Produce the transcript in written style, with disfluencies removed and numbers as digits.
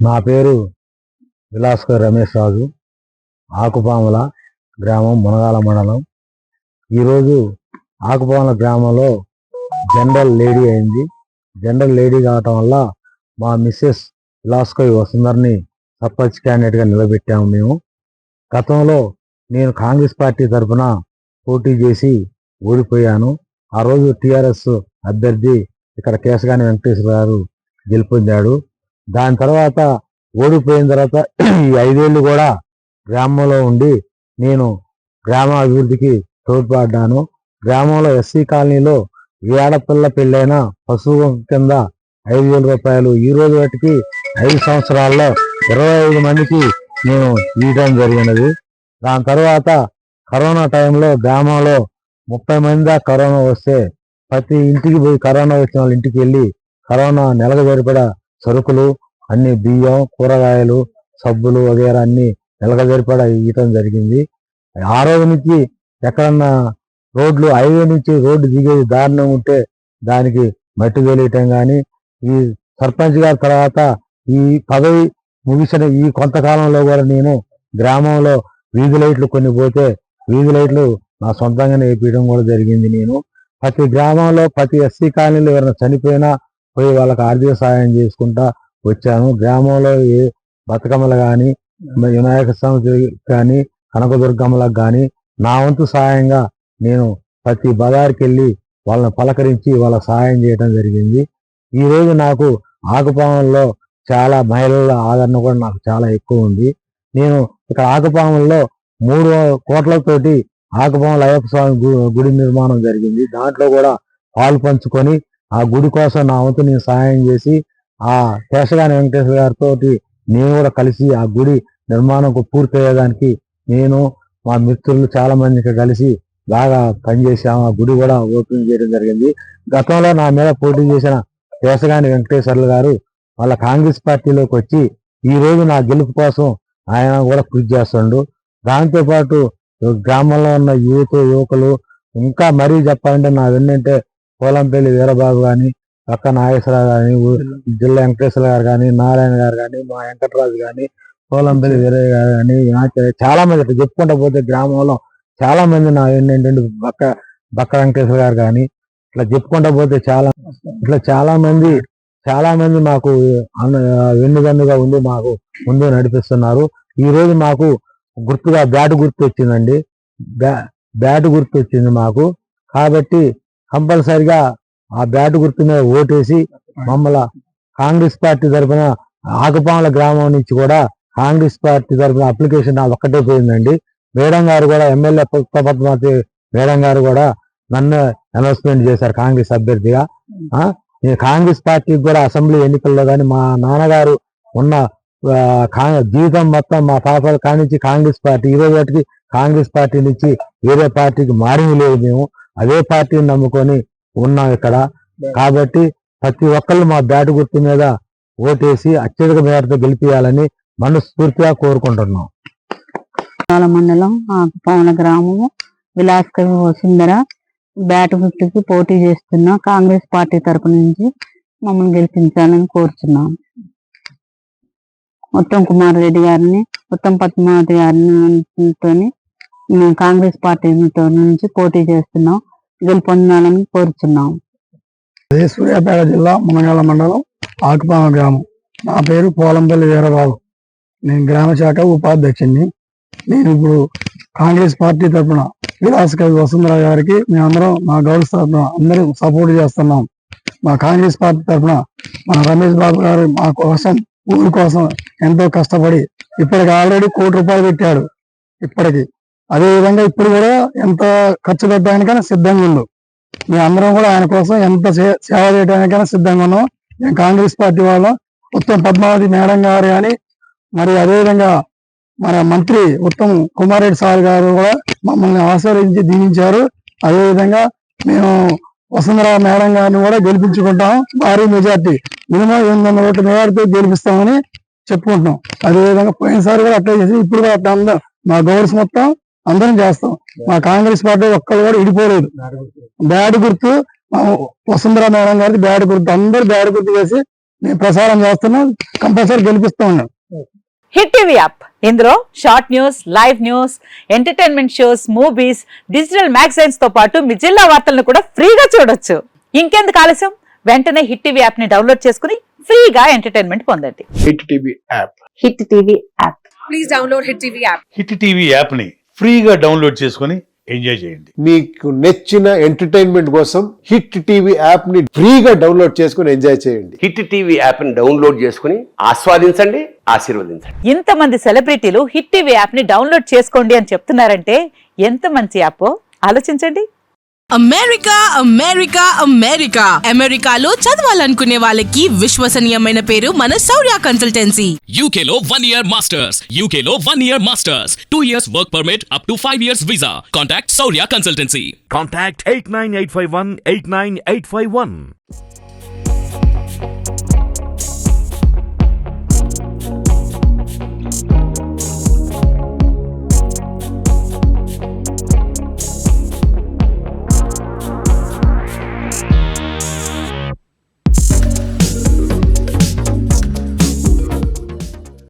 నా పేరు విలాస్కర్ రమేష్ రాజు. ఆకుపాముల గ్రామం, మునగాల మండలం. ఈరోజు ఆకుపాముల గ్రామంలో జనరల్ లేడీ అయింది. జనరల్ లేడీ కావటం వల్ల మా మిస్సెస్ విలాస్కర్ వసుంధర్ని సర్పంచ్ క్యాండిడేట్గా నిలబెట్టాము. మేము గతంలో నేను కాంగ్రెస్ పార్టీ తరఫున పోటీ చేసి ఓడిపోయాను. ఆ రోజు టీఆర్ఎస్ అభ్యర్థి ఇక్కడ కేశగాని వెంకటేశ్వర గారు గెలుపొందాడు. దాని తర్వాత ఓడిపోయిన తర్వాత ఈ 5 ఏళ్ళు కూడా గ్రామంలో ఉండి నేను గ్రామ అభివృద్ధికి తోడ్పడ్డాను. గ్రామంలో ఎస్సీ కాలనీలో ఏ ఆడపిల్ల పెళ్ళైన పశువు కింద 5,000 రూపాయలు, ఈ రోజు వాటికి 5 సంవత్సరాల్లో 25 మందికి నేను ఇవ్వడం జరిగినది. దాని తర్వాత కరోనా టైంలో గ్రామంలో 30 మంది దాకా కరోనా వస్తే ప్రతి ఇంటికి పోయి కరోనా వచ్చిన వాళ్ళ ఇంటికి వెళ్ళి కరోనా నెలకు సరిపడా సరుకులు అన్ని, బియ్యం, కూరగాయలు, సబ్బులు వగేరా అన్ని నెలకు సరిపడా ఇవ్వటం జరిగింది. ఆ రోజు నుంచి ఎక్కడన్నా రోడ్లు, హైవే నుంచి రోడ్డు దిగేది దారుణం ఉంటే దానికి మట్టి వేయటం కానీ, ఈ సర్పంచ్ గారి తర్వాత ఈ పదవి ముగిసిన ఈ కొంతకాలంలో కూడా నేను గ్రామంలో వీధి లైట్లు కొన్ని పోతే వీధి లైట్లు నా సొంతంగానే వేపించడం కూడా జరిగింది. నేను ప్రతి గ్రామంలో ప్రతి ఎస్సీ కాలనీలో ఎవరైనా చనిపోయినా పోయి వాళ్ళకి ఆర్థిక సహాయం చేసుకుంటా వచ్చాను. గ్రామంలో ఏ బతుకమ్మలు కానీ, వినాయక చవితి కానీ, కనకదుర్గమ్మలకు కానీ నా వంతు సహాయంగా నేను ప్రతి బజార్కి వెళ్ళి వాళ్ళని పలకరించి వాళ్ళకి సహాయం చేయడం జరిగింది. ఈరోజు నాకు ఆకుపాములలో చాలా మహిళల ఆదరణ కూడా నాకు చాలా ఎక్కువ ఉంది. నేను ఇక్కడ ఆకుపాములలో 3 కోట్లతోటి ఆకుపాముల అయ్యప్ప స్వామి గుడి నిర్మాణం జరిగింది. దాంట్లో కూడా పాలు పంచుకొని ఆ గుడి కోసం నా వంతు నేను సహాయం చేసి ఆ కేశగాని వెంకటేశ్వర గారితో నేను కూడా కలిసి ఆ గుడి నిర్మాణం పూర్తయ్యేదానికి నేను మా మిత్రులు చాలా మందికి కలిసి బాగా పనిచేసాము. ఆ గుడి కూడా ఓపెన్ చేయడం జరిగింది. గతంలో నా మీద పోటీ చేసిన కేశగాని వెంకటేశ్వర్లు గారు వాళ్ళ కాంగ్రెస్ పార్టీలోకి వచ్చి ఈ రోజు నా గెలుపు కోసం ఆయన కూడా కృషి చేస్తుండు. దాంతోపాటు గ్రామంలో ఉన్న యువకులు ఇంకా మరీ చెప్పాలంటే నా వెన్నంటే పోలంపల్లి వీరబాబు కానీ, పక్క నాగేశ్వరరావు కానీ, జిల్లా వెంకటేశ్వర గారు కానీ, నారాయణ గారు కానీ, మా వెంకటరాజు కానీ, పోలంపల్లి వీరయ్య గారు కానీ, చాలా మంది ఇట్లా చెప్పుకుంటా పోతే గ్రామంలో చాలా మంది నా ఏంటంటే బక్క వెంకటేశ్వర గారు కానీ ఇట్లా చెప్పుకుంటా పోతే చాలా మంది మాకు వెన్నుదన్నుగా ఉండి మాకు ముందు నడిపిస్తున్నారు. ఈ రోజు మాకు గుర్తుగా బ్యాట్ గుర్తు వచ్చిందండి. బ్యాట్ గుర్తు వచ్చింది మాకు. కాబట్టి కంపల్సరిగా ఆ బ్యాట్ గుర్తు మీద ఓటేసి మమ్మల్ని కాంగ్రెస్ పార్టీ తరఫున ఆకుపాముల గ్రామం నుంచి కూడా కాంగ్రెస్ పార్టీ తరఫున అప్లికేషన్ ఒక్కటే పోయిందండి. మేడం గారు కూడా, ఎమ్మెల్యే పద్మావతి మేడం గారు కూడా నన్ను అనౌన్స్మెంట్ చేశారు కాంగ్రెస్ అభ్యర్థిగా. నేను కాంగ్రెస్ పార్టీకి కూడా అసెంబ్లీ ఎన్నికల్లో కానీ మా నాన్నగారు ఉన్న జీవితం మొత్తం మా పాపాల కానించి కాంగ్రెస్ పార్టీ, ఈ రోజు వాటికి కాంగ్రెస్ పార్టీ నుంచి వేరే పార్టీకి మారింది లేదు. మేము అదే పార్టీని నమ్ముకొని ఉన్నాం ఇక్కడ. కాబట్టి ప్రతి ఒక్కళ్ళు మా బ్యాట్ గుర్తు మీద ఓటేసి అత్యధిక మేరతో గెలిపియాలని మనస్ఫూర్తిగా కోరుకుంటున్నాం. మండలం ఆకుపాముల గ్రామము, విలాస్కర్ వసుంధర బ్యాట్ గుర్తుకి పోటీ చేస్తున్నా. కాంగ్రెస్ పార్టీ తరపు నుంచి మమ్మల్ని గెలిపించాలని కోరుచున్నాం. ఉత్తమ్ కుమార్ రెడ్డి గారిని, ఉత్తమ్ పద్మావతి గారిని మేము కాంగ్రెస్ పార్టీ నుంచి పోటీ చేస్తున్నాం. గెలుపొందాలని కోరుచున్నాం. సూర్యాపేట జిల్లా మునగాల మండలం ఆకుపాముల గ్రామం. నా పేరు పోలంపల్లి వీరబాబు. నేను గ్రామ శాఖ ఉపాధ్యక్షుడిని. నేను ఇప్పుడు కాంగ్రెస్ పార్టీ తరఫున విలాస్కర్ వసుంధర గారికి మేమందరం మా గౌరవ తరఫున అందరూ సపోర్ట్ చేస్తున్నాం. మా కాంగ్రెస్ పార్టీ తరఫున మన రమేష్ బాబు గారు మా కోసం, ఊరి కోసం ఎంతో కష్టపడి ఇప్పటికి ఆల్రెడీ ₹1 కోటి పెట్టాడు ఇప్పటికి. అదే విధంగా ఇప్పుడు కూడా ఎంత ఖర్చు పెట్టడానికైనా సిద్ధంగా ఉండు. మేమందరం కూడా ఆయన కోసం ఎంత సేవ చేయడానికైనా సిద్ధంగా ఉన్నాం. మేము కాంగ్రెస్ పార్టీ వాళ్ళం. ఉత్తమ్ పద్మావతి మేడం గారు కానీ, మరి అదేవిధంగా మన మంత్రి ఉత్తమ్ కుమార్ రెడ్డి సార్ గారు కూడా మమ్మల్ని ఆశీర్వదించి దీవించారు. అదేవిధంగా మేము వసుంధర మేడం గారిని కూడా గెలిపించుకుంటాం. భారీ మెజార్టీ, మినిమం 800 ఓట్ల మెజార్టీతో గెలిపిస్తామని చెప్పుకుంటున్నాం. అదేవిధంగా పోయినసారి కూడా అట్లా చేసి ఇప్పుడు కూడా అట్లా అందరం మా గౌరవ మొత్తం అందరం చేస్తాం. మా కాంగ్రెస్ పార్టీ ఒక్కరు కూడా ఇడిపోలేదు. బ్యాట్ గుర్తు వసుంధర మేడం గారికి బ్యాట్ గుర్తు, అందరూ బ్యాట్ గుర్తు చేసి నేను ప్రసారం చేస్తున్నా, కంపల్సరీ గెలిపిస్తూ ఉన్నాను. హిట్ టీవీ యాప్ ఇందులో short news, live news, entertainment shows, movies, digital magazines తో పాటు మీ జిల్లా వార్తలను కూడా ఫ్రీగా చూడొచ్చు. ఇంకెందుకు ఆలస్యం, వెంటనే హిట్ టీవీ యాప్ ని డౌన్లోడ్ చేసుకుని ఫ్రీగా ఎంటర్టైన్మెంట్ పొందండి. Hit TV app. Hit TV app. Please download Hit TV app. Hit TV యాప్ని ఫ్రీగా డౌన్లోడ్ చేసుకొని ఎంజాయ్ చేయండి. మీకు నచ్చిన ఎంటర్టైన్మెంట్ కోసం హిట్ టీవీ యాప్ ని ఫ్రీగా డౌన్లోడ్ చేసుకుని ఎంజాయ్ చేయండి. హిట్ టీవీ యాప్ని డౌన్లోడ్ చేసుకుని ఆస్వాదించండి, ఆశీర్వదించండి. ఇంతమంది సెలబ్రిటీలు హిట్ టీవీ యాప్ ని డౌన్లోడ్ చేసుకోండి అని చెప్తున్నారంటే ఎంత మంచి యాప్ ఆలోచించండి. అమెరికా అమెరికా అమెరికా అమెరికాలో చదవాలనుకునే వాళ్ళకి విశ్వసనీయమైన పేరు మన శౌర్య కన్సల్టెన్సీ. UK లో 1 year masters. UK లో 1 year masters. 2 years work permit up to 5 years visa. Contact Saurya Consultancy. Contact 89851 89851.